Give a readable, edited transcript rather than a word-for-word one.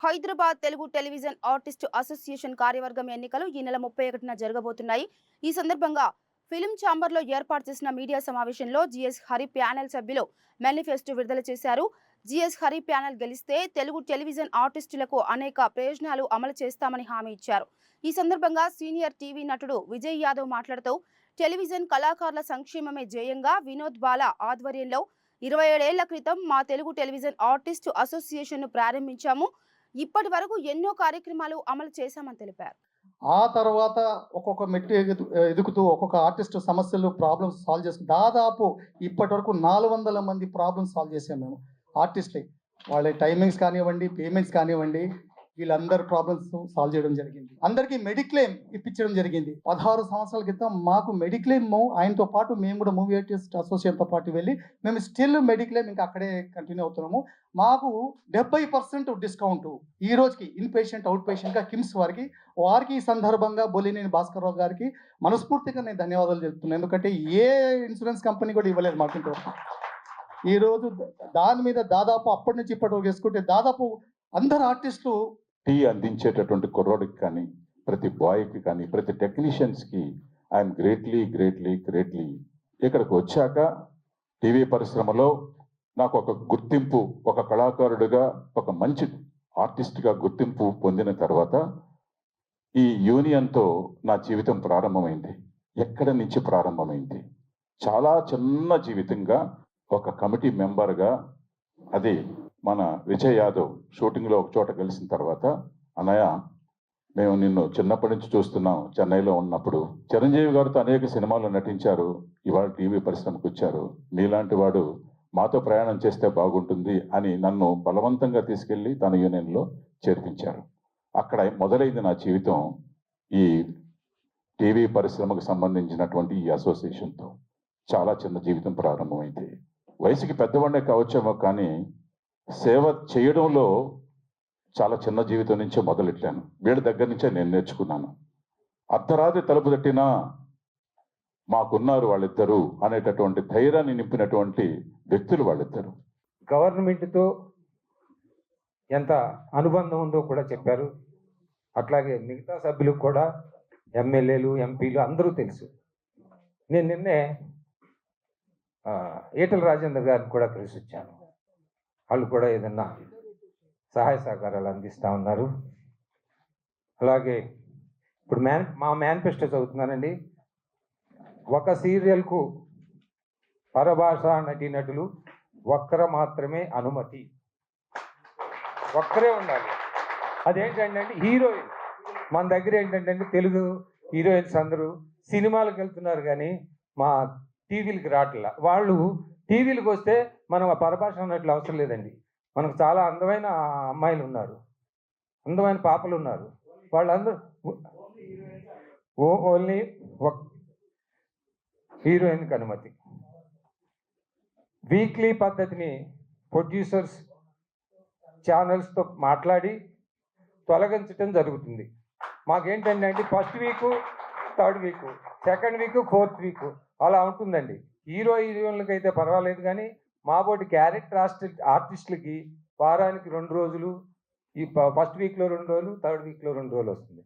Hyderabad Telugu television artist association కార్యవర్గం ఎన్నికలు ఈ నెల 31న జరగబోతున్నాయి. ఈ సందర్భంగా ఫిల్మ్ ఛాంబర్లో ఏర్పాటు చేసిన మీడియా సమావేశంలో జిఎస్ హరి ప్యానెల్ సభ్యులు మేనిఫెస్టో విడుదల చేశారు. జిఎస్ హరి ప్యానెల్ గెలిస్తే తెలుగు టెలివిజన్ ఆర్టిస్టులకు అనేక ప్రయోజనాలు అమలు చేస్తామని హామీ ఇచ్చారు. ఈ సందర్భంగా సీనియర్ టీవీ నటుడు విజయ్ యాదవ్ మాట్లాడుతూ టెలివిజన్ కళాకారుల సంక్షేమమే ధ్యేయంగా వినోద్ బాలా ఆధ్వర్యంలో 27 ఏళ్ల క్రితం మా తెలుగు టెలివిజన్ ఆర్టిస్ట్ అసోసియేషన్ను ప్రారంభించాము. ఇప్పటి వరకు ఎన్నో కార్యక్రమాలు అమలు చేశామని తెలిపారు. ఆ తర్వాత ఒక్కొక్క మెట్టు ఎదుగుతూ ఒక్కొక్క ఆర్టిస్ట్ సమస్యలు ప్రాబ్లమ్స్ సాల్వ్ చేసుకుని దాదాపు ఇప్పటి వరకు 400 మంది ప్రాబ్లమ్స్ సాల్వ్ చేసాం మేము ఆర్టిస్ట్లే. వాళ్ళ టైమింగ్స్ కానివ్వండి, పేమెంట్స్ కానివ్వండి, వీళ్ళందరి ప్రాబ్లమ్స్ సాల్వ్ చేయడం జరిగింది. అందరికీ మెడిక్లెయిమ్ ఇప్పించడం జరిగింది. 16 సంవత్సరాల క్రితం మాకు మెడిక్లెయిమ్ ఆయనతో పాటు మేము కూడా మూవీ ఆర్టిస్ట్ అసోసియేషన్తో పాటు వెళ్ళి మేము స్టిల్ మెడిక్లెయిమ్ ఇంకా అక్కడే కంటిన్యూ అవుతున్నాము. మాకు 70% డిస్కౌంట్ ఈ రోజుకి ఇన్ పేషెంట్ అవుట్ పేషెంట్గా కిమ్స్ వారికి ఈ సందర్భంగా బొలినేని భాస్కర్రావు గారికి మనస్ఫూర్తిగా నేను ధన్యవాదాలు చెప్తున్నాను. ఎందుకంటే ఏ ఇన్సూరెన్స్ కంపెనీ కూడా ఇవ్వలేదు మాకు ఇంతవరకు. ఈరోజు దాని మీద దాదాపు అప్పటి నుంచి ఇప్పటి వరకు వేసుకుంటే దాదాపు అందరు ఆర్టిస్టులు టీ అందించేటటువంటి కుర్రోడికి కానీ, ప్రతి బాయ్కి కానీ, ప్రతి టెక్నీషియన్స్కి ఐఎమ్ గ్రేట్లీ ఇక్కడికి వచ్చాక టీవీ పరిశ్రమలో నాకు ఒక గుర్తింపు, ఒక కళాకారుడిగా, ఒక మంచి ఆర్టిస్ట్గా గుర్తింపు పొందిన తర్వాత ఈ యూనియన్తో నా జీవితం ప్రారంభమైంది. ఎక్కడి నుంచి ప్రారంభమైంది? చాలా చిన్న జీవితంగా ఒక కమిటీ మెంబర్గా, అది మన విజయ్ యాదవ్ షూటింగ్లో ఒక చోట కలిసిన తర్వాత, అన్నయ్య మేము నిన్ను చిన్నప్పటి నుంచి చూస్తున్నాం, చెన్నైలో ఉన్నప్పుడు చిరంజీవి గారితో అనేక సినిమాల్లో నటించారు, ఇవాళ టీవీ పరిశ్రమకు వచ్చారు, మీలాంటి వాడు మాతో ప్రయాణం చేస్తే బాగుంటుంది అని నన్ను బలవంతంగా తీసుకెళ్ళి తన యూనియన్లో చేర్పించారు. అక్కడ మొదలైంది నా జీవితం ఈ టీవీ పరిశ్రమకు సంబంధించినటువంటి ఈ అసోసియేషన్తో. చాలా చిన్న జీవితం ప్రారంభమైంది. వయసుకి పెద్దవాడే కావచ్చేమో కానీ సేవ చేయడంలో చాలా చిన్న జీవితం నుంచే మొదలెట్టాను. వీళ్ళ దగ్గర నుంచే నేను నేర్చుకున్నాను. అర్ధరాత్రి తలుపు తట్టినా మాకున్నారు వాళ్ళిద్దరూ అనేటటువంటి ధైర్యాన్ని నింపినటువంటి వ్యక్తులు వాళ్ళిద్దరు. గవర్నమెంట్తో ఎంత అనుబంధం ఉందో కూడా చెప్పారు. అట్లాగే మిగతా సభ్యులకు కూడా, ఎమ్మెల్యేలు, ఎంపీలు అందరూ తెలుసు. నేను నిన్నే ఈటల రాజేందర్ గారిని కూడా కలిసి వచ్చాను. వాళ్ళు కూడా ఏదన్నా సహాయ సహకారాలు అందిస్తూ ఉన్నారు. అలాగే ఇప్పుడు మా మేనిఫెస్టో చదువుతున్నానండి. ఒక సీరియల్కు పరభాషా నటీనటులు ఒక్కరు మాత్రమే అనుమతి. ఒక్కరే ఉండాలి. అదేంటంటే హీరోయిన్. మన దగ్గర ఏంటంటే తెలుగు హీరోయిన్స్ అందరూ సినిమాలకు వెళ్తున్నారు కానీ మా టీవీలకు రావట్లా. వాళ్ళు టీవీలకు వస్తే మనం ఆ పరభాష అన్నట్లు అవసరం లేదండి. మనకు చాలా అందమైన అమ్మాయిలు ఉన్నారు, అందమైన పాపలు ఉన్నారు. వాళ్ళందరూ ఓన్లీ హీరోయిన్కి అనుమతి. వీక్లీ పద్ధతిని ప్రొడ్యూసర్స్ ఛానల్స్తో మాట్లాడి తొలగించడం జరుగుతుంది. మాకేంటంటే first week, third week, second week, fourth week అలా ఉంటుందండి. హీరోయిన్లకి అయితే పర్వాలేదు కానీ మాబోటి క్యారెక్టర్ ఆర్టిస్టులకి వారానికి 2 రోజులు, ఈ ఫస్ట్ వీక్లో 2 రోజులు, థర్డ్ వీక్లో 2 రోజులు వస్తుంది.